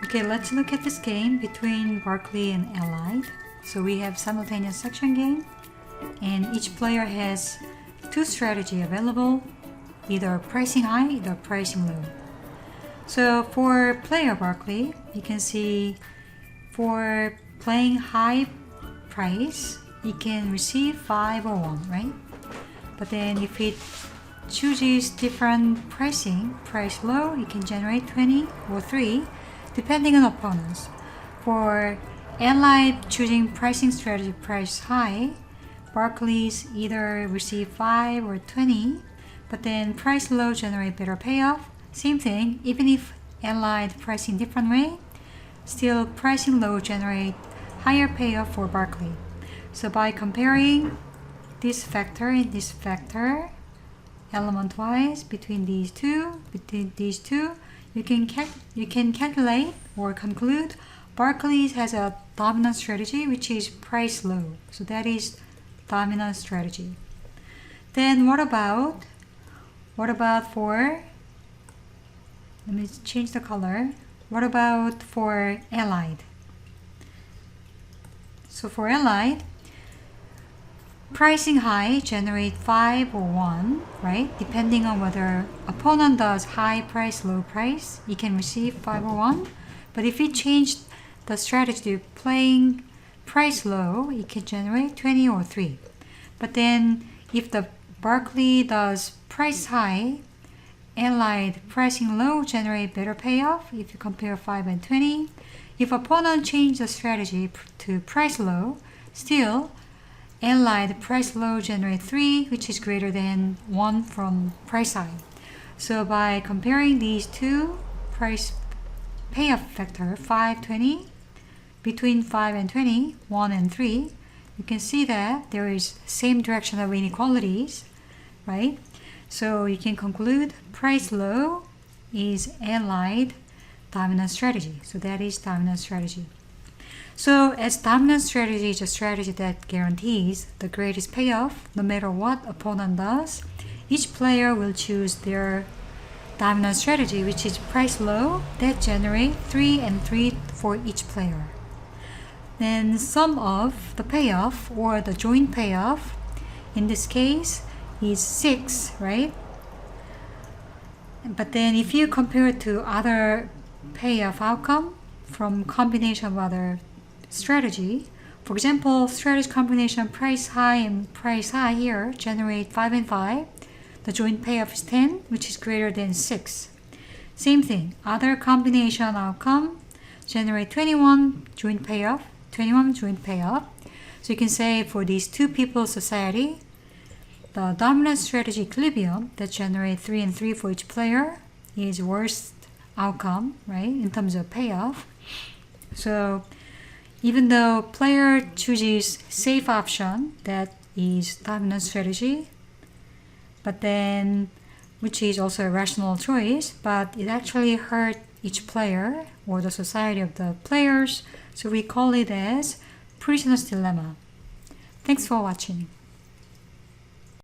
Okay, let's look at this game between Barclay and Allied. So we have simultaneous section game, and each player has two strategies available, either pricing high, either pricing low. So for player Barclay, you can see for playing high price, it can receive 5 or 1, right? But then if it chooses different pricing, price low, it can generate 20 or 3, depending on opponents. For Allied choosing pricing strategy price high, Barclays either receive 5 or 20, but then price low generate better payoff. Same thing, even if Allied pricing different way, still pricing low generate higher payoff for Barclay. So by comparing this factor and this factor, element-wise between these two, you can calculate or conclude Barclays has a dominant strategy which is price low. So that is dominant strategy. Then what about for, let me change the color. What about for Allied? So for Allied, pricing high generate 5 or 1, right? Depending on whether opponent does high price, low price, it can receive 5 or 1. But if it changed the strategy to playing price low, it can generate 20 or 3. But then if the Barclay does price high, Allied pricing low generate better payoff if you compare 5 and 20. If opponent change the strategy to price low, still Allied price low generate 3, which is greater than 1 from price high. So by comparing these two price payoff factor 5, 20, between 5 and 20, 1 and 3, you can see that there is same direction of inequalities, right? So you can conclude price low is Allied dominant strategy. So that is dominant strategy. So as dominant strategy is a strategy that guarantees the greatest payoff no matter what opponent does, each player will choose their dominant strategy, which is price low, that generate 3 and 3 for each player. Then sum of the payoff or the joint payoff in this case is 6, right? But then if you compare it to other payoff outcome from combination of other strategy, for example, strategy combination price high and price high here generate 5 and 5. The joint payoff is 10, which is greater than 6. Same thing, other combination outcome generate 21 joint payoff. So you can say for these two people society, the dominant strategy equilibrium that generate 3 and 3 for each player is worst outcome, right, in terms of payoff. So even though player chooses safe option, that is dominant strategy, but then which is also a rational choice, but it actually hurt each player or the society of the players. So we call it as prisoner's dilemma. Thanks for watching.